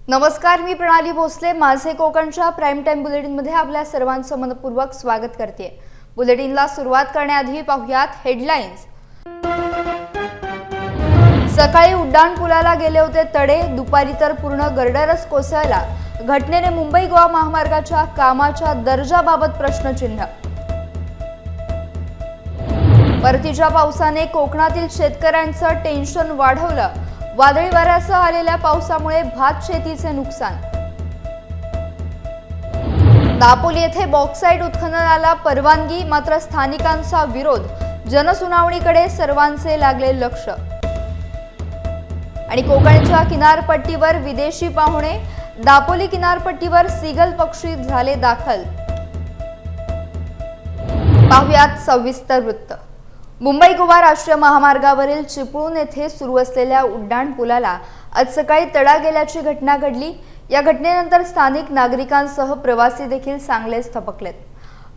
नमस्कार, मी प्रणाली भोसले. माझे कोकणच्या प्राईम टाइम बुलेटिनमध्ये आपल्या सर्वांचं मनपूर्वक स्वागत करते. बुलेटिनला सुरुवात करण्याआधी पाहूयात हेडलाईन्स. सकाळी उड्डाणपुलाला गेले होते तडे, दुपारी तर पूर्ण गर्डरच कोसळला. घटनेने मुंबई गोवा महामार्गाच्या कामाच्या दर्जाबाबत प्रश्नचिन्ह. परतीच्या पावसाने कोकणातील शेतकऱ्यांचं टेन्शन वाढवलं. वादळी वाऱ्यासह आलेल्या पावसामुळे भात शेतीचे नुकसान. दापोली येथे बॉक्साईट उत्खननाला परवानगी, मात्र स्थानिकांचा विरोध. जनसुनावणीकडे सर्वांचे लागले लक्ष. आणि कोकणच्या किनारपट्टीवर विदेशी पाहुणे, दापोली किनारपट्टीवर सीगल पक्षी झाले दाखल. पाहुयात सविस्तर वृत्त. मुंबई गोवा राष्ट्रीय महामार्गावरील चिपळूण येथे सुरू असलेल्या उड्डाणपुलाला आज सकाळी तडा गेल्याची घटना घडली. या घटनेनंतर स्थानिक नागरिकांसह प्रवासी देखील चांगलेच थबकलेत.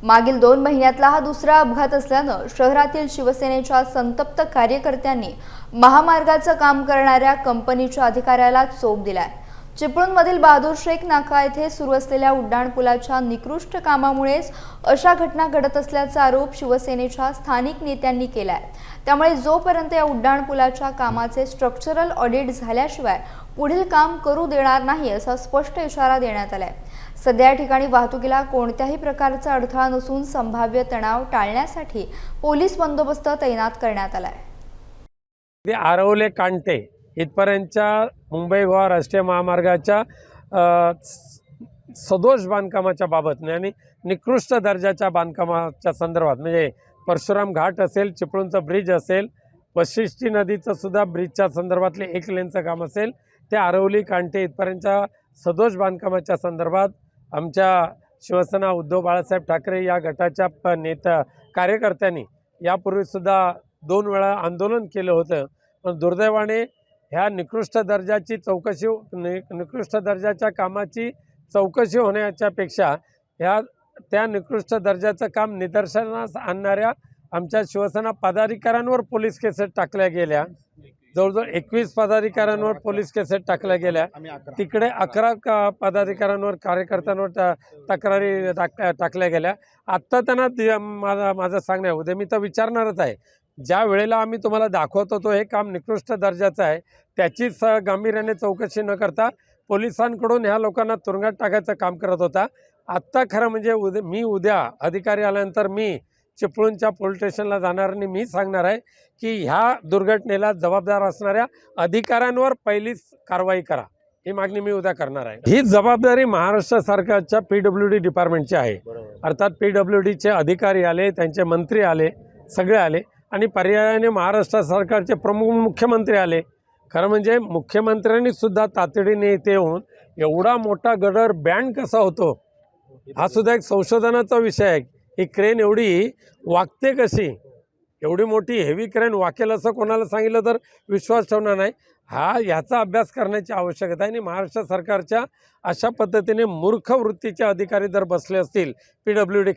मागील 2 महिन्यातला हा दुसरा अपघात असल्यानं शहरातील शिवसेनेच्या संतप्त कार्यकर्त्यांनी महामार्गाचं काम करणाऱ्या कंपनीच्या अधिकाऱ्याला चोप दिलाय. चिपळूणमधील बहादूर शेख नाका येथे सुरू असलेल्या उड्डाणपुलाच्या निकृष्ट कामामुळेच अशा घटना घडत असल्याचा आरोप शिवसेनेच्या स्थानिक नेत्यांनी केलाय. त्यामुळे जोपर्यंत या उड्डाणपुलाच्या कामाचे स्ट्रक्चरल ऑडिट झाल्याशिवाय पुढील काम करू देणार नाही असा स्पष्ट इशारा देण्यात आलाय. सध्या या ठिकाणी वाहतुकीला कोणत्याही प्रकारचा अडथळा नसून संभाव्य तणाव टाळण्यासाठी पोलीस बंदोबस्त तैनात करण्यात आलाय. आरवले कांटे इथपर्यंतच्या मुंबई गोवा राष्ट्रीय महामार्गाच्या सदोष बांधकामाच्या बाबत आणि निकृष्ट दर्जाच्या बांधकामाच्या संदर्भात, म्हणजे परशुराम घाट असेल, चिपळूणचं ब्रिज असेल, वशिष्ठी नदीचं सुद्धा ब्रिजच्या संदर्भातले 1 लेनचं काम असेल, ते आरवली कांटे इथपर्यंतच्या सदोष बांधकामाच्या संदर्भात आमच्या शिवसेना उद्धव बाळासाहेब ठाकरे या गटाच्या कार्यकर्त्यांनी यापूर्वीसुद्धा 2 वेळा आंदोलन केलं होतं. पण दुर्दैवाने ह्या निकृष्ट दर्जाच्या कामाची चौकशी होण्याच्या पेक्षा त्या निकृष्ट दर्जाचं काम निदर्शनास आणणाऱ्या आमच्या शिवसेना पदाधिकाऱ्यांवर पोलीस केसेस टाकल्या गेल्या. जवळजवळ 21 पदाधिकाऱ्यांवर पोलीस केसेस टाकल्या गेल्या. तिकडे 11 पदाधिकाऱ्यांवर, कार्यकर्त्यांवर तक्रारी टाकल्या गेल्या. आत्ता त्यांना माझं सांगणं आहे, उद्या मी तर विचारणारच आहे, ज्या वेळेला आम्ही तुम्हाला दाखवत होतो हे काम निकृष्ट दर्जाचं आहे, त्याचीच गांभीर्याने चौकशी न करता पोलिसांकडून ह्या लोकांना तुरुंगात टाकायचं काम करत होता. आत्ता खरं म्हणजे उद्या अधिकारी आल्यानंतर मी चिपळूणच्या पोलीस स्टेशनला जाणार आणि मी सांगणार आहे की ह्या दुर्घटनेला जबाबदार असणाऱ्या अधिकाऱ्यांवर पहिलीच कारवाई करा, ही मागणी मी उद्या करणार आहे. ही जबाबदारी महाराष्ट्र सरकारच्या PWD डिपार्टमेंटची आहे. अर्थात PWDचे अधिकारी आले, त्यांचे मंत्री आले, सगळे आले आणि पर्यायाने महाराष्ट्र सरकारचे प्रमुख मुख्यमंत्री आले. खरं म्हणजे मुख्यमंत्र्यांनी सुद्धा तातडीने इथे येऊन एवढा मोठा गडर बँड कसा होतो हा सुद्धा एक संशोधनाचा विषय आहे. ही क्रेन एवढी वाकते कशी, एवढी मोठी हेवी क्रेन वाकेल असं कोणाला सांगितलं तर विश्वास ठेवणार नाही. ह्याचा अभ्यास करण्याची आवश्यकता आहे. आणि महाराष्ट्र सरकारच्या अशा पद्धतीने मूर्ख वृत्तीचे अधिकारी जर बसले असतील PWD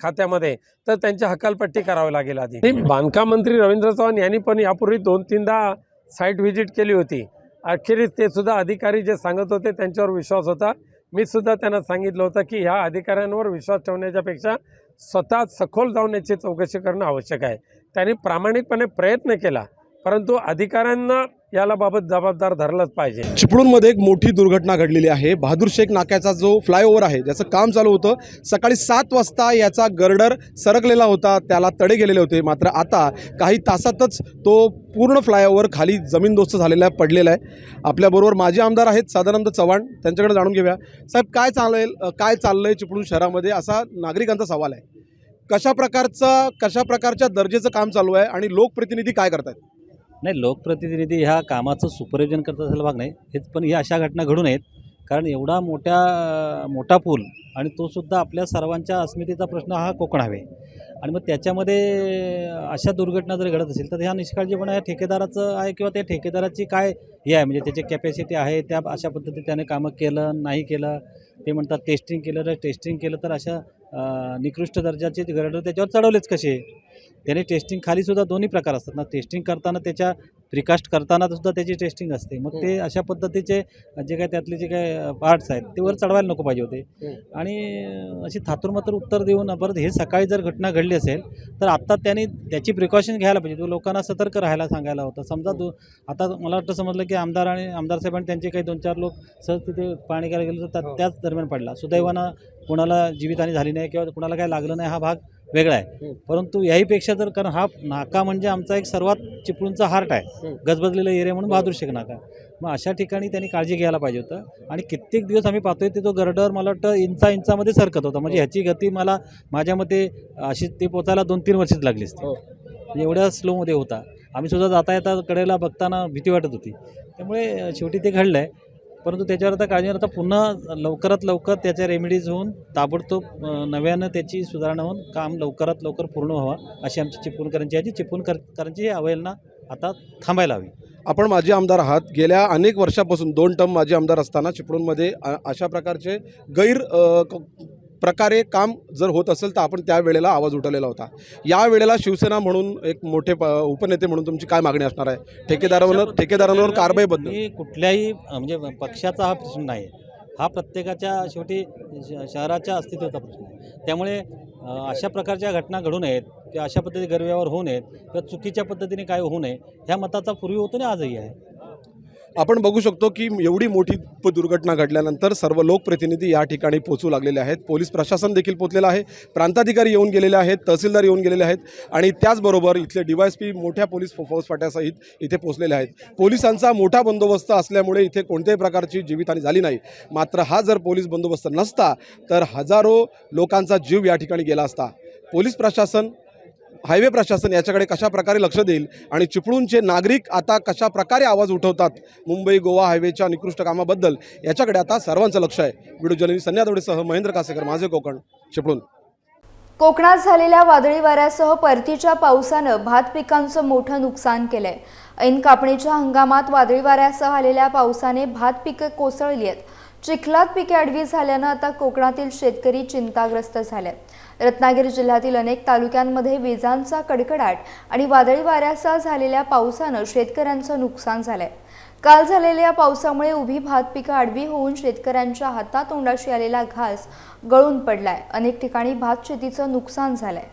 खात्यामध्ये तर त्यांची हकालपट्टी करावी लागेल. आधी बांधकाम मंत्री रवींद्र चव्हाण यांनी पण यापूर्वी 2-3दा साईट व्हिजिट केली होती. अखेरीस ते सुद्धा अधिकारी जे सांगत होते त्यांच्यावर विश्वास होता. मी सुद्धा त्यांना सांगितलं होतं की ह्या अधिकाऱ्यांवर विश्वास ठेवण्याच्या पेक्षा स्वतः सखोल जाऊन याची चौकशी करणं आवश्यक आहे. त्यांनी प्रामाणिकपणे प्रयत्न केला, परंतु अधिकाऱ्यांना याला बाबत जबाबदार धरलंच पाहिजे. चिपळूणमध्ये एक मोठी दुर्घटना घडलेली आहे. बहादूर शेख नाक्याचा जो फ्लायओव्हर आहे ज्याचं काम चालू होतं, सकाळी 7 वाजता याचा गर्डर सरकलेला होता, त्याला तडे गेलेले होते. मात्र आता काही तासातच तो पूर्ण फ्लायओव्हर खाली जमीनदोस्त झालेला आहे, पडलेला आहे. आपल्याबरोबर माजी आमदार आहेत सदानंद चव्हाण, त्यांच्याकडे जाणून घेऊया. साहेब, काय चाललंय चिपळूण शहरामध्ये असा नागरिकांचा सवाल आहे. कशा प्रकारच्या दर्जाचं काम चालू आहे आणि लोकप्रतिनिधी काय करतात? नाही, लोकप्रतिनिधी ह्या कामाचं सुपरविजन करत असेल भाग नाही हेच, पण ह्या अशा घटना घडू नयेत. कारण एवढा मोठा पूल आणि तो सुद्धा आपल्या सर्वांच्या अस्मितेचा प्रश्न हा कोकण हवे. आणि मग त्याच्यामध्ये अशा दुर्घटना जर घडत असेल तर ह्या निष्काळजीपणा या ठेकेदाराचं आहे किंवा त्या ठेकेदाराची काय हे आहे, म्हणजे त्याची कॅपॅसिटी आहे त्या अशा पद्धतीने त्याने कामं केलं नाही केलं. ते म्हणतात टेस्टिंग केलं तर अशा निकृष्ट दर्जाचे गर्डर त्याच्यावर चढवलेच कसे. त्याने टेस्टिंग खालीसुद्धा दोन्ही प्रकार असतात ना, टेस्टिंग करताना त्याच्या प्रिकास्ट करताना सुद्धा त्याची टेस्टिंग असते. मग ते अशा पद्धतीचे जे काही त्यातले जे काही पार्ट्स आहेत ते वर चढवायला नको पाहिजे होते. आणि अशी थातुरमातुर उत्तर देऊन परत हे सकाळी जर घटना घडली असेल तर आत्ता त्यांनी त्याची प्रिकॉशन घ्यायला पाहिजे. तो लोकांना सतर्क राहायला सांगायला होतं. समजा आता मला वाटतं समजलं की आमदार साहेब आणि त्यांचे काही 2-4 लोक सहज तिथे पाणी करायला गेले तर त्याच दरम्यान पडला. सुदैवानं कोणाला जीवितहानी झाली नाही किंवा कोणाला काही लागलं नाही, हा भाग वेगळा आहे. परंतु याहीपेक्षा जर, कारण हा नाका म्हणजे आमचा एक सर्वात चिपळूणचा हार्ट आहे, गजबजलेला एरिया म्हणून बहादूर शेख नाका. मग अशा ठिकाणी त्यांनी काळजी घ्यायला पाहिजे होतं. आणि कित्येक दिवस आम्ही पाहतोय ते तो गर्डर मला वाटतं इंचामध्ये सरकत होता. म्हणजे ह्याची गती माझ्या मते अशी ते पोचायला 2-3 वर्षच लागली असते. म्हणजे एवढ्या स्लोमध्ये होता. आम्ही सुद्धा जाता येता कडेला बघताना भीती वाटत होती. त्यामुळे शेवटी ते घडलं आहे. परंतु त्याच्यावर आता काळजी आता पुन्हा लवकरात लवकर त्याच्या रेमेडीज होऊन ताबडतोब नव्यानं त्याची सुधारणा होऊन काम लवकरात लवकर पूर्ण व्हावं अशी आमची चिपळूणकरांची आहे. चिपळूणकरांची अवहेलना आता थांबायला हवी. आपण माजी आमदार आहात. गेल्या अनेक वर्षापासून 2 टर्म माजी आमदार असताना चिपळूणमध्ये अशा प्रकारचे प्रकारे काम जर होत असेल तर आपण त्यावेळेला आवाज उठवलेला होता. या वेळेला शिवसेना म्हणून एक मोठे उपनेते म्हणून तुमची काय मागणी असणार आहे ठेकेदारांवर कारवाईबद्दल? मी कुठल्याही म्हणजे पक्षाचा हा प्रश्न नाही, हा प्रत्येकाच्या शेवटी शहराच्या अस्तित्वाचा प्रश्न आहे. त्यामुळे अशा प्रकारच्या घटना घडू नयेत किंवा अशा पद्धतीने गैरव्यवहार होऊ नयेत किंवा चुकीच्या पद्धतीने काय होऊ नये ह्या मताचा पूर्वी होतो आणि आजही आहे. आपण बघू शकतो की एवढी मोठी दुर्घटना घडल्यानंतर सर्व लोकप्रतिनिधी या ठिकाणी पोहोचू लागलेले आहेत. पोलीस प्रशासन देखील पोहोचलेलं आहे. प्रांताधिकारी येऊन गेलेले आहेत, तहसीलदार येऊन गेलेले आहेत आणि त्याचबरोबर इथले DYSP मोठ्या पोलीस फौजफाट्यासहित इथे पोहोचलेले आहेत. पोलिसांचा मोठा बंदोबस्त असल्यामुळे इथे कोणत्याही प्रकारची जीवितहानी झाली नाही. मात्र हा जर पोलीस बंदोबस्त नसता तर हजारो लोकांचा जीव या ठिकाणी गेला असता. पोलीस प्रशासन, हायवे प्रशासन याच्याकडे कशा प्रकारे लक्ष देईल आणि चिपळूणचे नागरिक आता कशा प्रकारे आवाज उठवतात मुंबई गोवा हायवेच्या निकृष्ट कामाबद्दल याच्याकडे आता सर्वांचं लक्ष आहे. व्हिडिओ जर्नलिस्ट संध्या दवडेसह महेंद्र कासेकर, माझे कोकण, चिपळूण. कोकणात झालेल्या वादळी वाऱ्यासह परतीच्या पावसानं भात पिकांचं मोठं नुकसान केलंय. ऐन कापणीच्या हंगामात वादळी वाऱ्यासह आलेल्या पावसाने भात पिकं कोसळली आहेत. चिखलात पिके आडवी झाल्यानं आता कोकणातील शेतकरी चिंताग्रस्त झाले. रत्नागिरी जिल्ह्यातील अनेक तालुक्यांमध्ये विजांचा कडकडाट आणि वादळी वाऱ्यासह झालेल्या पावसानं शेतकऱ्यांचं नुकसान झालंय. काल झालेल्या पावसामुळे उभी भात पिकं आडवी होऊन शेतकऱ्यांच्या हातातोंडाशी आलेला घास गळून पडलाय. अनेक ठिकाणी भात शेतीचं नुकसान झालंय.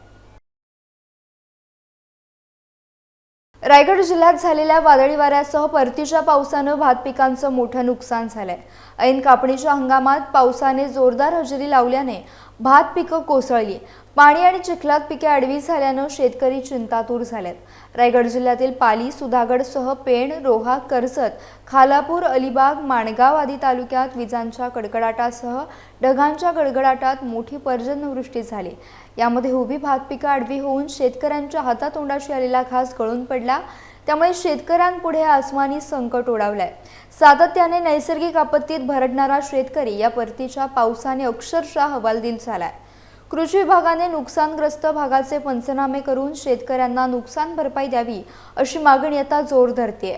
रायगड जिल्ह्यात झालेल्या वादळी वाऱ्यासह परतीच्या पावसानं भात पिकांचं मोठं नुकसान झालंय. ऐन कापणीच्या हंगामात पावसाने जोरदार हजेरी लावल्याने भात पिकं कोसळली. पाणी आणि चिखलात पिके आडवी झाल्यानं शेतकरी चिंतातूर झालेत. रायगड जिल्ह्यातील पाली, सुधागडसह पेण, रोहा, कर्जत, खालापूर, अलिबाग, माणगाव आदी तालुक्यात विजांच्या कडकडाटासह ढगांच्या गडगडाटात मोठी पर्जन्यवृष्टी झाली. यामध्ये उभी भात पिकं आडवी होऊन शेतकऱ्यांच्या हातातोंडाशी आलेला घास गळून पडला. त्यामुळे शेतकऱ्यांपुढे आसमानी संकट ओढावलंय. सातत्याने नैसर्गिक आपत्तीत भरडणारा शेतकरी या परतीच्या पावसाने अक्षरशः हवालदिल झालाय. कृषी विभागाने नुकसानग्रस्त भागाचे पंचनामे करून शेतकऱ्यांना नुकसान भरपाई द्यावी अशी मागणी आता जोर धरतेय.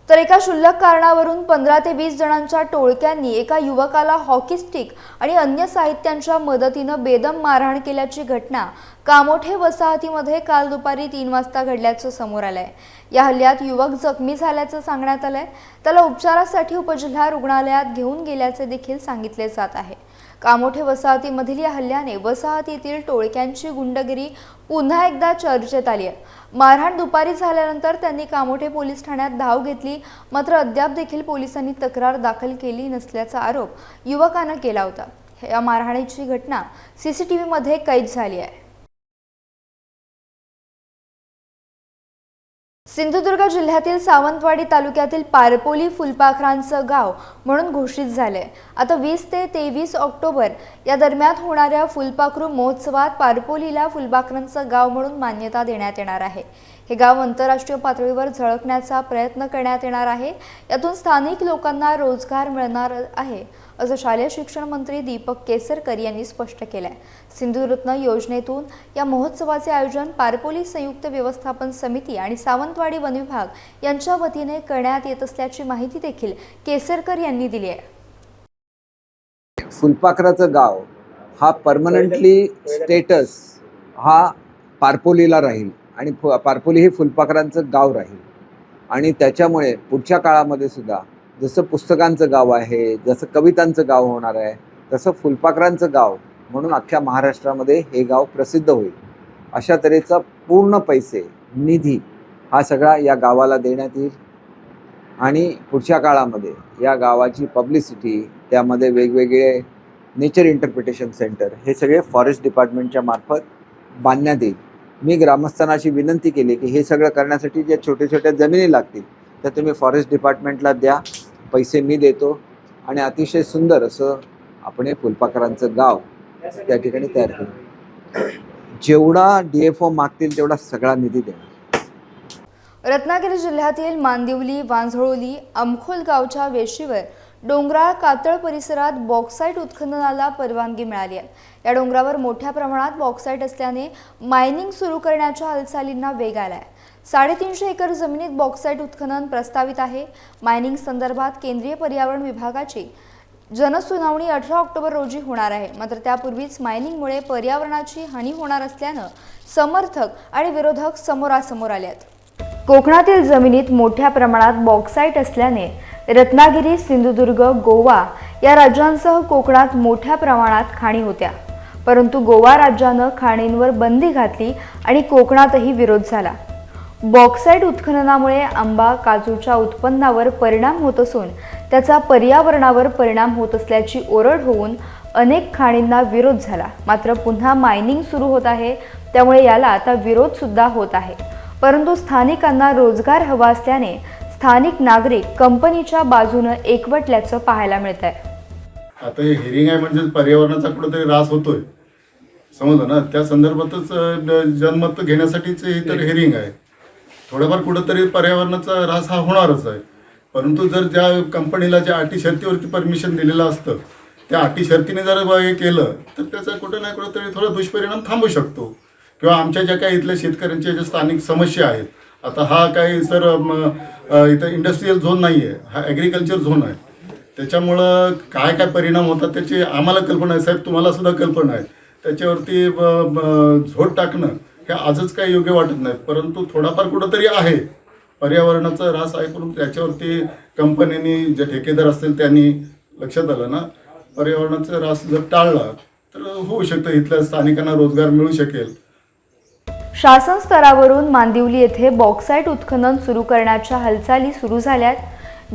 तर एका क्षुल्लक कारणावरून 15 ते 20 जणांच्या टोळक्यांनी एका युवकाला हॉकी स्टिक आणि अन्य साहित्यांच्या मदतीनं बेदम मारहाण केल्याची घटना कामोठे वसाहतीमध्ये काल दुपारी 3 वाजता घडल्याचं समोर आलंय. या हल्ल्यात युवक जखमी झाल्याचं सांगण्यात आलंय. त्याला उपचारासाठी उपजिल्हा रुग्णालयात घेऊन गेल्याचे देखील सांगितले जात आहे. कामोठे वसाहतीमधील या हल्ल्याने वसाहतीतील टोळक्यांची गुंडगिरी पुन्हा एकदा चर्चेत आली आहे. मारहाण दुपारी झाल्यानंतर त्यांनी कामोठे पोलीस ठाण्यात धाव घेतली. मात्र अद्याप देखील पोलिसांनी तक्रार दाखल केली नसल्याचा आरोप युवकानं केला होता. या मारहाणीची घटना CCTV मध्ये कैद झाली आहे. सिंधुदुर्ग जिल्ह्यातील सावंतवाडी तालुक्यातील पारपोली फुलपाखरांचं गाव म्हणून घोषित झाले. आता 20 ते 23 ऑक्टोबर या दरम्यान होणाऱ्या फुलपाखरू महोत्सवात पारपोलीला फुलपाखरांचं गाव म्हणून मान्यता देण्यात येणार आहे. हे गाव आंतरराष्ट्रीय पातळीवर झळकण्याचा प्रयत्न करण्यात येणार आहे. यातून स्थानिक लोकांना रोजगार मिळणार आहे असं शालेय शिक्षण मंत्री दीपक केसरकर यांनी स्पष्ट केलंय. सिंधुरत्न योजनेतून या महोत्सवाचे आयोजन पारपोली संयुक्त व्यवस्थापन समिती आणि सावंतवाडी वन विभाग यांच्या वतीने करण्यात येत असल्याची माहिती देखील केसरकर यांनी दिली आहे. फुलपाखराचं गाव हा परमनंटली स्टेटस हा पारपोलीला राहील आणि पारपोली हे फुलपाखरांचं गाव राहील. आणि त्याच्यामुळे पुढच्या काळामध्ये सुद्धा जसं पुस्तकांचं गाव आहे, जसं कवितांचं गाव होणार आहे, तसं फुलपाखरांचं गाव म्हणून अख्ख्या महाराष्ट्रामध्ये हे गाव प्रसिद्ध होईल. अशा तऱ्हेचा पूर्ण पैसे, निधी हा सगळा या गावाला देण्यात येईल. आणि पुढच्या काळामध्ये या गावाची पब्लिसिटी, त्यामध्ये वेगवेगळे नेचर इंटरप्रिटेशन सेंटर हे सगळे फॉरेस्ट डिपार्टमेंटच्या मार्फत बांधण्यात येईल. मी ग्रामस्थांना अशी विनंती केली की हे सगळं करण्यासाठी ज्या छोट्या छोट्या जमिनी लागतील त्या तुम्ही फॉरेस्ट डिपार्टमेंटला द्या, पैसे मी देतो आणि अतिशय सुंदर असं आपण हे फुलपाखरांचं गाव त्या ठिकाणी तयार करू. जेवढा DFO मागतील तेवढा सगळा निधी देणार. रत्नागिरी जिल्ह्यातील मांदिवली, वांझळोली, अमखोल गावच्या वेशीवर डोंगराळ कातळ परिसरात बॉक्साईट उत्खननाला परवानगी मिळाली आहे. या डोंगरावर मोठ्या प्रमाणात बॉक्साईट असल्याने मायनिंग सुरू करण्याच्या हालचालींना वेग आलाय. 350 एकर जमिनीत बॉक्साईट उत्खनन प्रस्तावित आहे. मायनिंग संदर्भात केंद्रीय पर्यावरण विभागाची जनसुनावणी 18 ऑक्टोबर रोजी होणार आहे. मात्र त्यापूर्वीच मायनिंगमुळे पर्यावरणाची हानी होणार असल्यानं समर्थक आणि विरोधक समोरासमोर आले आहेत. कोकणातील जमिनीत मोठ्या प्रमाणात बॉक्साईट असल्याने रत्नागिरी, सिंधुदुर्ग, गोवा या राज्यांसह कोकणात मोठ्या प्रमाणात खाणी होत्या. परंतु गोवा राज्यानं खाणींवर बंदी घातली आणि कोकणातही विरोध झाला. बॉक्साईट उत्खननामुळे आंबा, काजूच्या उत्पन्नावर परिणाम होत असून त्याचा पर्यावरणावर परिणाम होत असल्याची ओरड होऊन अनेक खाणींना विरोध झाला. मात्र पुन्हा मायनिंग सुरू होत आहे, त्यामुळे याला आता विरोध सुद्धा होत आहे. परंतु स्थानिकांना रोजगार हवा असल्याने स्थानिक नागरिक कंपनीच्या बाजूने एकवटल्याचं पाहायला मिळत आहे. आता हे हिअरिंग आहे म्हणजे पर्यावरणाचा कुठेतरी ऱ्हास होतोय, समजलं ना. त्या संदर्भातच जनमत घेण्यासाठीच हे तर हिअरिंग आहे. थोडंफार कुठंतरी पर्यावरणाचा ऱ्हास हा होणारच आहे. परंतु जर ज्या कंपनीला ज्या अटी शर्तीवरती परमिशन दिलेलं असतं त्या अटी शर्तीने जर हे केलं तर त्याचा कुठं ना कुठंतरी थोडा दुष्परिणाम थांबू शकतो. किंवा आमच्या ज्या काही इथल्या शेतकऱ्यांच्या ज्या स्थानिक समस्या आहेत, आता हा काही सर इथं इंडस्ट्रीयल झोन नाही आहे, हा ॲग्रिकल्चर झोन आहे. त्याच्यामुळं काय काय परिणाम होतात त्याची आम्हाला कल्पना आहे, साहेब तुम्हाला सुद्धा कल्पना आहे. त्याच्यावरती झोड टाकणं हे आजच काही योग्य वाटत नाही. परंतु थोडाफार कुठंतरी आहे, पर्यावरणाचा ऱ्हास आहे. परंतु त्याच्यावरती कंपन्यांनी जे ठेकेदार असतील त्यांनी लक्षात आलं ना, पर्यावरणाचा ऱ्हास जर टाळला तर होऊ शकतं, इथल्या स्थानिकांना रोजगार मिळू शकेल. शासन स्तरावरून मांदिवली येथे बॉक्साईट उत्खनन सुरू करण्याच्या हालचाली सुरू झाल्यात.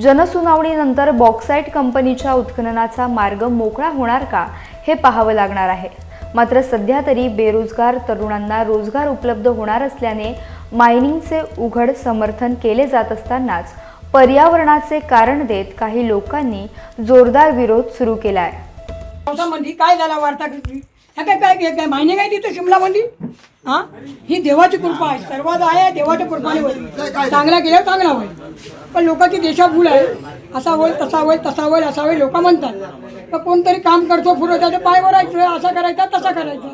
जनसुनावणीनंतर बॉक्साईट कंपनीच्या उत्खननाचा मार्ग मोकळा होणार का हे पाहावं लागणार आहे. मात्र सध्या तरी बेरोजगार तरुणांना रोजगार उपलब्ध होणार असल्याने मायनिंगचे उघड समर्थन केले जात असतानाच पर्यावरणाचे कारण देत काही लोकांनी जोरदार विरोध सुरू केला आहे. पावसामध्ये काय झाला वार्ता करते ह्या काय मायनिंग आहे तिथं शिमलामध्ये. हां, ही देवाची कृपा आहे, सर्वात आहे देवाच्या कृपाने होईल. चांगला केल्यावर चांगला होईल. पण लोकांची देशाभूल आहे, असा होईल तसा होईल तसा होईल असा होईल लोक म्हणतात. तर कोणतरी काम करतो पुढं त्याचं पाय वरायचं, असा करायचा तसा करायचा,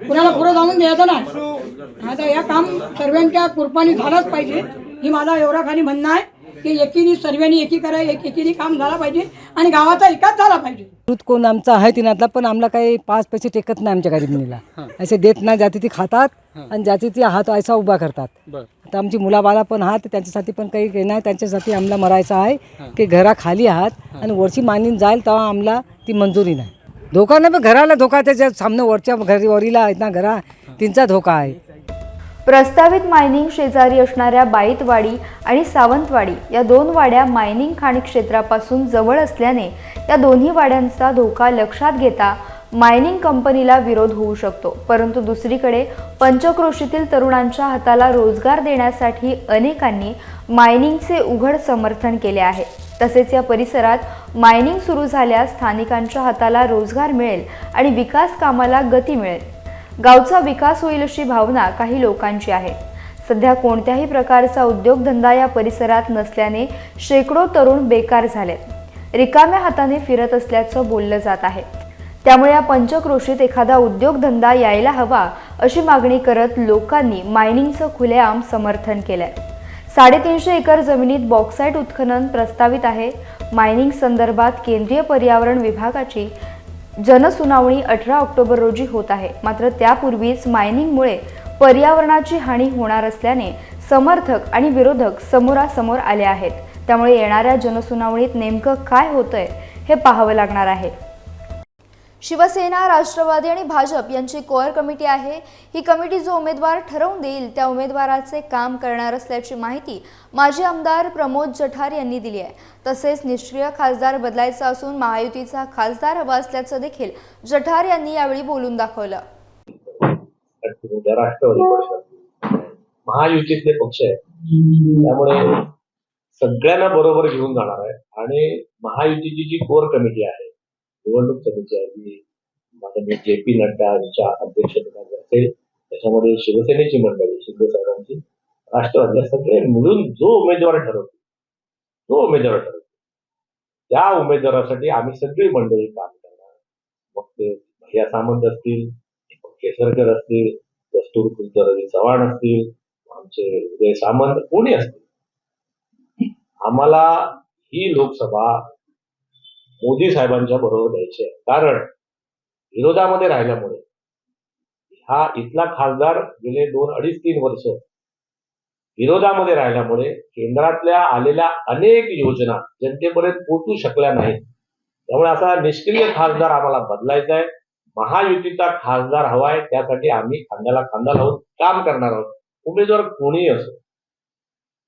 कुणाला पुढं जाऊन द्यायचं नाही. आता या काम सर्वांच्या कृपाने झालाच पाहिजे, ही माझा एवढा खाली म्हणणं आहे की एकीने सर्वांनी एकीने काम झाला पाहिजे आणि गावाचा विकास झाला पाहिजे. कोण आमचा आहे तिनातला, पण आम्हाला काही 5 पैसे टेकत नाही आमच्या गरीबनीला. असे देत नाही, जाती ती खातात आणि जाती ती हात ऐसा उभा करतात. आता आमची मुलाबाला पण आहात, त्यांच्यासाठी पण काही नाही. त्यांच्यासाठी आम्हाला मरायचं आहे की घरा खाली आहात आणि वरची मानिन जाईल तेव्हा आम्हाला ती मंजुरी नाही. धोका नाही, पण घराला धोका, त्याच्या सामने वरच्या घरी वरीला आहेत ना घरा, त्यांचा धोका आहे. प्रस्तावित मायनिंग शेजारी असणाऱ्या बाईतवाडी आणि सावंतवाडी या 2 वाड्या मायनिंग खाणी क्षेत्रापासून जवळ असल्याने या दोन्ही वाड्यांचा धोका लक्षात घेता मायनिंग कंपनीला विरोध होऊ शकतो. परंतु दुसरीकडे पंचक्रोशीतील तरुणांच्या हाताला रोजगार देण्यासाठी अनेकांनी मायनिंगचे उघड समर्थन केले आहे. तसेच या परिसरात मायनिंग सुरू झाल्यास स्थानिकांच्या हाताला रोजगार मिळेल आणि विकास कामाला गती मिळेल. गावचा विकास होईल अशी भावना काही लोकांची आहे. सध्या कोणत्याही प्रकारचा उद्योगधंदा या परिसरात नसल्याने शेकडो तरुण बेकार झालेत, रिकाम्या हाताने फिरत असल्याचं बोललं जात आहे. त्यामुळे या पंचक्रोशीत एखादा उद्योगधंदा यायला हवा अशी मागणी करत लोकांनी मायनिंगचं खुलेआम समर्थन केलंय. 350 एकर जमिनीत बॉक्साईट उत्खनन प्रस्तावित आहे. मायनिंग संदर्भात केंद्रीय पर्यावरण विभागाची जनसुनावणी 18 ऑक्टोबर रोजी होत आहे. मात्र त्यापूर्वीच मायनिंगमुळे पर्यावरणाची हानी होणार असल्याने समर्थक आणि विरोधक समोरासमोर आले आहेत. त्यामुळे येणाऱ्या जनसुनावणीत नेमकं काय होतंय हे पाहावं लागणार आहे. शिवसेना, राष्ट्रवादी आणि भाजप यांची कोअर कमिटी आहे. ही कमिटी जो उमेदवार ठरवून देईल त्या उमेदवाराचे काम करणार असल्याची माहिती माजी आमदार प्रमोद जठार यांनी दिली आहे. तसेच निष्क्रिय खासदार बदलायचा असून महायुतीचा खासदार हवा असल्याचं देखील जठार यांनी यावेळी बोलून दाखवलं. राष्ट्रवादी पक्ष महायुतीतले पक्ष आहेत, त्यामुळे सगळ्यांना बरोबर घेऊन जाणार आहे. आणि महायुतीची जी कोर कमिटी आहे, निवडणूक समिती आहे, जी माननीय JP नड्डा यांच्या अध्यक्षतेखाली असेल, त्याच्यामध्ये शिवसेनेची मंडळी, शिंदे साहेबांची, राष्ट्रवादी, सगळे मिळून जो उमेदवार ठरवतो त्या उमेदवारासाठी आम्ही सगळी मंडळी काम करणार. मग ते भैया सामंत असतील, केसरकर असतील, दस्तूर कुलकर्णी चव्हाण असतील, आमचे उदय सामंत, कोणी असतील, आम्हाला ही लोकसभा मोदी साहेबांच्या बरोबर द्यायची आहे. कारण विरोधामध्ये राहिल्यामुळे हा इथला खासदार गेले 2-2.5-3 वर्ष विरोधामध्ये राहिल्यामुळे केंद्रातल्या आलेल्या अनेक योजना जनतेपर्यंत पोहोचू शकल्या नाहीत. त्यामुळे असा निष्क्रिय खासदार आम्हाला बदलायचा आहे. महायुतीचा खासदार हवाय, त्यासाठी आम्ही खांद्याला खांदा लावून काम करणार आहोत. उमेदवार कोणीही असो,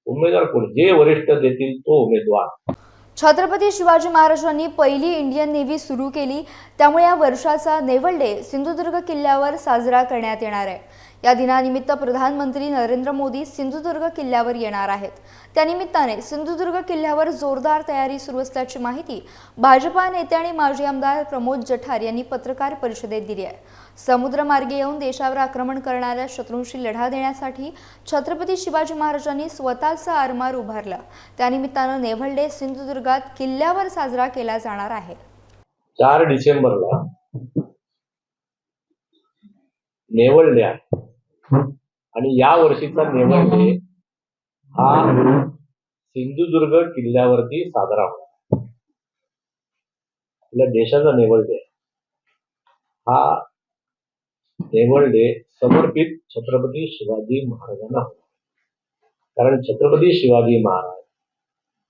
उमेदवार कोणी, जे वरिष्ठ देतील तो उमेदवार. छत्रपती शिवाजी महाराजांनी पहिली इंडियन नेव्ही सुरू केली. त्यामुळे या वर्षाचा नेव्हल डे सिंधुदुर्ग किल्ल्यावर साजरा करण्यात येणार आहे. या दिनानिमित्त प्रधानमंत्री नरेंद्र मोदी सिंधुदुर्ग किल्ल्यावर येणार आहेत. त्यानिमित्ताने सिंधुदुर्ग किल्ल्यावर जोरदार तयारी सुरू असल्याची माहिती भाजपा नेते आणि माजी आमदार प्रमोद जठार यांनी पत्रकार परिषदेत दिली आहे. समुद्रमार्गे येऊन देशावर आक्रमण करणाऱ्या शत्रूंशी लढा देण्यासाठी छत्रपती शिवाजी महाराजांनी स्वतःचा आरमार उभारला. त्यानिमित्तानं नेव्हल डे सिंधुदुर्गात किल्ल्यावर साजरा केला जाणार आहे. 4 डिसेंबरला नेव्हल डे आहे आणि या वर्षीचा नेव्हल डे हा सिंधुदुर्ग किल्ल्यावरती साजरा होणार. आपल्या देशाचा नेव्हल डे हा नेव्हल डे समर्पित छत्रपती शिवाजी महाराजांना होता. कारण छत्रपती शिवाजी महाराज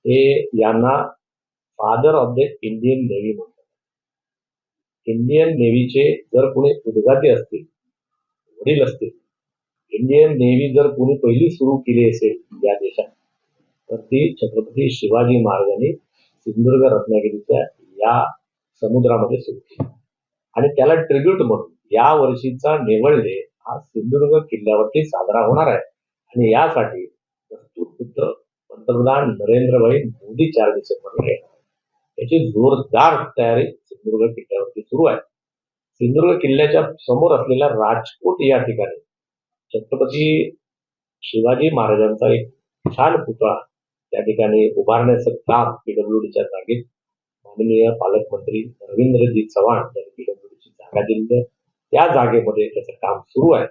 हे यांना father of the Indian navy म्हणतात. इंडियन नेव्हीचे जर कोणी उद्गाते असतील, वडील असतील, इंडियन नेव्ही जर कोणी पहिली सुरू केली असेल या देशात, तर ती छत्रपती शिवाजी महाराजांनी सिंधुदुर्ग रत्नागिरीच्या या समुद्रामध्ये सुरू केली. आणि त्याला ट्रिब्यूट म्हणून या वर्षीचा नेव्हल डे हा सिंधुदुर्ग किल्ल्यावरती साजरा होणार आहे. आणि यासाठी दस्तूरपुत्र पंतप्रधान नरेंद्रभाई मोदी 4 डिसेंबरला येणार. याची जोरदार तयारी सिंधुदुर्ग किल्ल्यावरती सुरू आहे. सिंधुदुर्ग किल्ल्याच्या समोर असलेल्या राजकोट या ठिकाणी छत्रपती शिवाजी महाराजांचा एक छान पुतळा त्या ठिकाणी उभारण्याचं काम PWDच्या जागेत माननीय पालकमंत्री रवींद्रजी चव्हाण यांनी PWDची जागा दिली. त्या जागेमध्ये त्याचं काम सुरू आहे.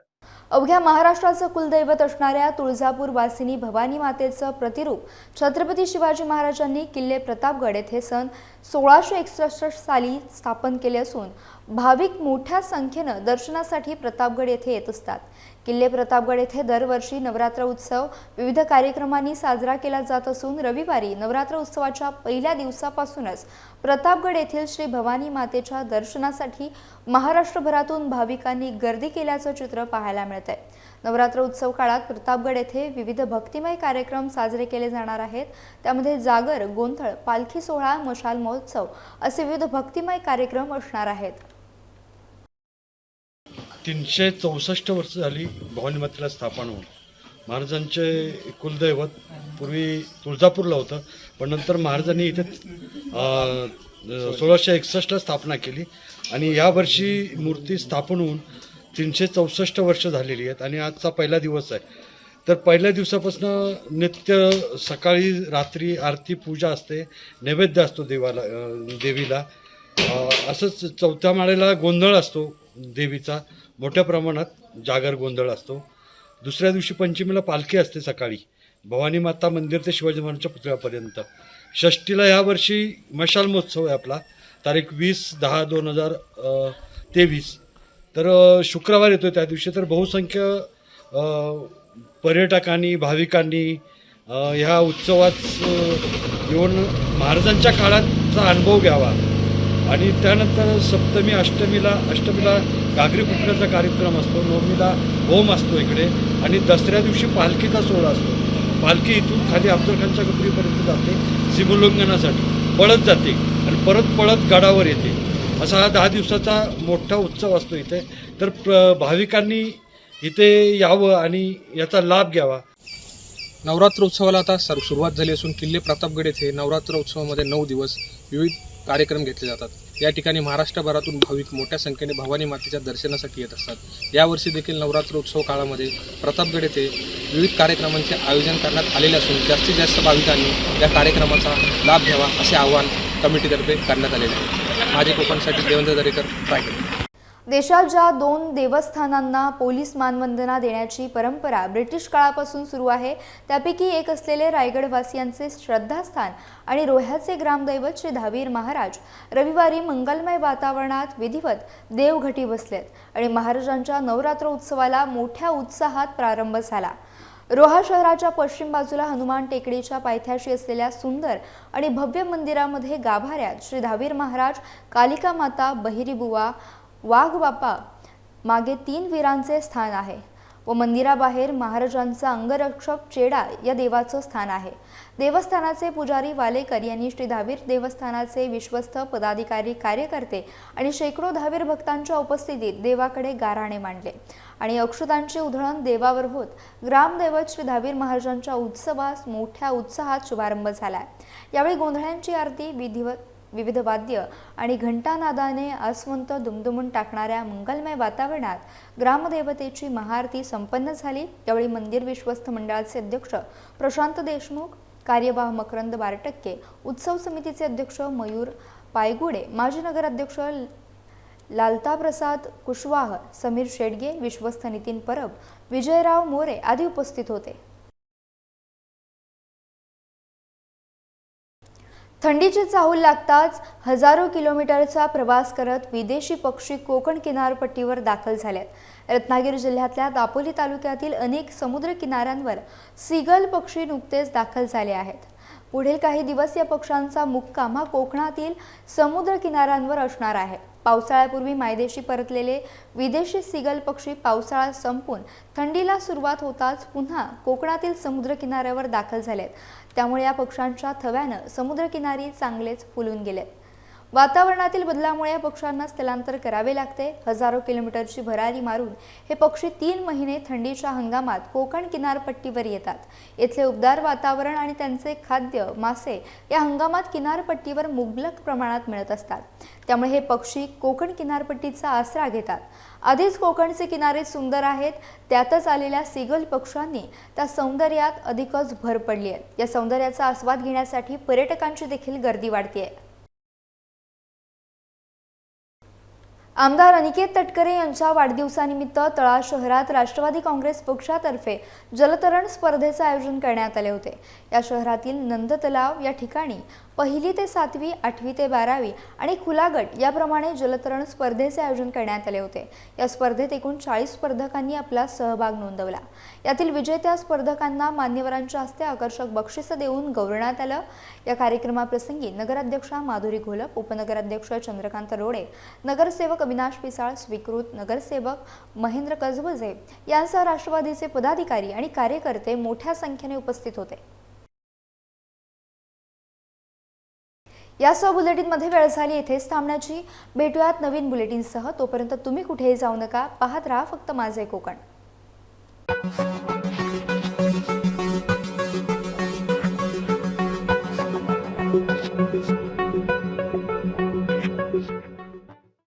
अवघ्या महाराष्ट्राचं कुलदैवत असणाऱ्या तुळजापूर वासिनी भवानी मातेचं प्रतिरूप छत्रपती शिवाजी महाराजांनी किल्ले प्रतापगड येथे सन 1661 साली स्थापन केले असून भाविक मोठ्या संख्येनं दर्शनासाठी प्रतापगड येथे येत असतात. किल्ले प्रतापगड येथे दरवर्षी नवरात्र उत्सव विविध कार्यक्रमांनी साजरा केला जात असून रविवारी नवरात्र उत्सवाच्या पहिल्या दिवसापासूनच प्रतापगड येथील श्री भवानी मातेच्या दर्शनासाठी महाराष्ट्रभरातून भाविकांनी गर्दी केल्याचं चित्र पाहायला मिळत आहे. नवरात्र उत्सव काळात प्रतापगड येथे विविध भक्तिमय कार्यक्रम साजरे केले जाणार आहेत. त्यामध्ये जागर, गोंधळ, पालखी सोहळा, मशाल महोत्सव असे विविध भक्तिमय कार्यक्रम असणार आहेत. 364 वर्ष झाली भवानी मातेला स्थापन होऊन. महाराजांचे कुलदैवत पूर्वी तुळजापूरला होतं, पण नंतर महाराजांनी इथे 1661ला स्थापना केली आणि यावर्षी मूर्ती स्थापन होऊन 364 वर्ष झालेली आहेत आणि आजचा पहिला दिवस आहे. तर पहिल्या दिवसापासून नित्य सकाळी रात्री आरती पूजा असते, नैवेद्य असतो देवीला. असंच 4थ्या माळेला गोंधळ असतो देवीचा, मोठ्या प्रमाणात जागर गोंधळ असतो. दुसऱ्या दिवशी पंचमीला पालखी असते सकाळी भवानी माता मंदिर ते शिवाजी महाराजांच्या पुतळ्यापर्यंत. षष्टीला यावर्षी मशाल महोत्सव आहे आपला, तारीख 20/10/2023. तर शुक्रवार येतो त्या दिवशी. तर बहुसंख्य पर्यटकांनी भाविकांनी ह्या उत्सवात येऊन महाराजांच्या काळाचा अनुभव घ्यावा. आणि त्यानंतर सप्तमी अष्टमीला घागरी फुटण्याचा कार्यक्रम असतो, नवमीला होम असतो इकडे, आणि दसऱ्या दिवशी पालखीचा सोहळा असतो. पालखी इथून खाली अफजलखानच्या गबरीपर्यंत जाते, सीमोल्लंघनासाठी पळत जाते आणि परत पळत गडावर येते. असा हा 10 दिवसाचा मोठा उत्सव असतो इथे. तर भाविकांनी इथे यावं आणि याचा लाभ घ्यावा. नवरात्र उत्सवाला आता सुरुवात झाली असून किल्ले प्रतापगड येथे नवरात्र उत्सवामध्ये 9 दिवस विविध कार्यक्रम घेतले जातात. या ठिकाणी महाराष्ट्रभरातून भाविक मोठ्या संख्येने भवानी मातेच्या दर्शनासाठी येत असतात. यावर्षी देखील नवरात्र उत्सव काळामध्ये प्रतापगड येथे विविध कार्यक्रमांचे आयोजन करण्यात आलेले असून जास्तीत जास्त भाविकांनी या कार्यक्रमाचा लाभ घ्यावा असे आवाहन कमिटीतर्फे करण्यात आलेले आहे. माझे कोकणसाठी देवेंद्र दरेकर, रायगड. देशात ज्या 2 देवस्थानांना पोलीस मानवंदना देण्याची परंपरा ब्रिटिश काळापासून सुरू आहे, त्यापैकी एक असलेले रायगडवासियांचे श्रद्धास्थान आणि रोह्याचे ग्रामदैवत श्री धावीर महाराज रविवारी मंगलमय वातावरणात विधिवत देवघटी बसलेत आणि महाराजांच्या नवरात्र उत्सवाला मोठ्या उत्साहात प्रारंभ झाला. रोहा शहराच्या पश्चिम बाजूला हनुमान टेकडीच्या पायथ्याशी असलेल्या सुंदर आणि भव्य मंदिरामध्ये गाभाऱ्यात श्री धावीर महाराज, कालिका माता, बहिरीबुवा, वाघबापा मागे 3 वीरांचे स्थान आहे व मंदिराबाहेर महाराजांचा अंगरक्षक चेडा या देवाचं स्थान आहे. देवस्थानाचे पुजारी वालेकर यांनी श्री धावीर देवस्थानाचे विश्वस्त पदाधिकारी, कार्यकर्ते आणि शेकडो धावीर भक्तांच्या उपस्थितीत देवाकडे गाऱ्हाणे मांडले आणि अक्षतांची उधळण देवावर होत ग्रामदैवत श्री धावीर महाराजांच्या उत्सवास मोठ्या उत्साहात शुभारंभ झाला. यावेळी गोंधळ्यांची आरती, विविध वाद्य आणि घंटानादाने आसवंत दुमदुमून टाकणाऱ्या मंगलमय वातावरणात ग्रामदेवतेची महाआरती संपन्न झाली. यावेळी मंदिर विश्वस्त मंडळाचे अध्यक्ष प्रशांत देशमुख, कार्यवाह मकरंद बारटक्के, उत्सव समितीचे अध्यक्ष मयूर पायगुडे, माजी नगराध्यक्ष लालताप्रसाद कुशवाह, समीर शेडगे, विश्वस्त नितीन परब, विजयराव मोरे आदी उपस्थित होते. थंडीची चाहूल लागताच हजारो किलोमीटरचा प्रवास करत विदेशी पक्षी कोकण किनारपट्टीवर दाखल झालेत. रत्नागिरी जिल्ह्यातल्या दापोली तालुक्यातील अनेक समुद्र किनाऱ्यांवर सीगल पक्षी नुकतेच दाखल झाले आहेत. पुढील काही दिवस या पक्ष्यांचा मुक्काम हा कोकणातील समुद्र किनाऱ्यांवर असणार आहे. पावसाळ्यापूर्वी मायदेशी परतलेले विदेशी सीगल पक्षी पावसाळा संपून थंडीला सुरुवात होताच पुन्हा कोकणातील समुद्र किनाऱ्यावर दाखल झालेत. त्यामुळे या पक्ष्यांच्या थव्यानं समुद्रकिनारी चांगलेच फुलून गेलेत. वातावरणातील बदलामुळे या पक्ष्यांना स्थलांतर करावे लागते. हजारो किलोमीटरची भरारी मारून हे पक्षी 3 महिने थंडीच्या हंगामात कोकण किनारपट्टीवर येतात. येथले उबदार वातावरण आणि त्यांचे खाद्य मासे या हंगामात किनारपट्टीवर मुबलक प्रमाणात मिळत असतात. त्यामुळे हे पक्षी कोकण किनारपट्टीचा आसरा घेतात. आधीच कोकणचे किनारे सुंदर आहेत, त्यातच आलेल्या सीगल पक्ष्यांनी त्या सौंदर्यात अधिकच भर पडली आहे. या सौंदर्याचा आस्वाद घेण्यासाठी पर्यटकांची देखील गर्दी वाढतेय. आमदार अनिकेत तटकरे यांच्या वाढदिवसानिमित्त तळा शहरात राष्ट्रवादी काँग्रेस पक्षातर्फे जलतरण स्पर्धेचे आयोजन करण्यात आले होते. या शहरातील नंद तलाव या ठिकाणी 1ली ते 7वी, 8वी ते 12वी आणि खुला गट याप्रमाणे जलतरण स्पर्धेचे आयोजन करण्यात आले होते. या स्पर्धेत एकूण 40 स्पर्धकांनी आपला सहभाग नोंदवला. यातील विजेत्या स्पर्धकांना मान्यवरांच्या हस्ते आकर्षक बक्षिसं देऊन गौरवण्यात आलं. या कार्यक्रमाप्रसंगी नगराध्यक्षा माधुरी घोलप, उपनगराध्यक्ष चंद्रकांत रोडे, नगरसेवक अविनाश पिसाळ, स्वीकृत नगरसेवक महेंद्र कसबजे यांसह राष्ट्रवादीचे पदाधिकारी आणि कार्यकर्ते मोठ्या संख्येने उपस्थित होते. यासह बुलेटिनमध्ये वेळ झाली इथेच थांबण्याची. भेटूयात नवीन बुलेटिनसह. तोपर्यंत तुम्ही कुठेही जाऊ नका. पाहत राहा फक्त माझे कोकण.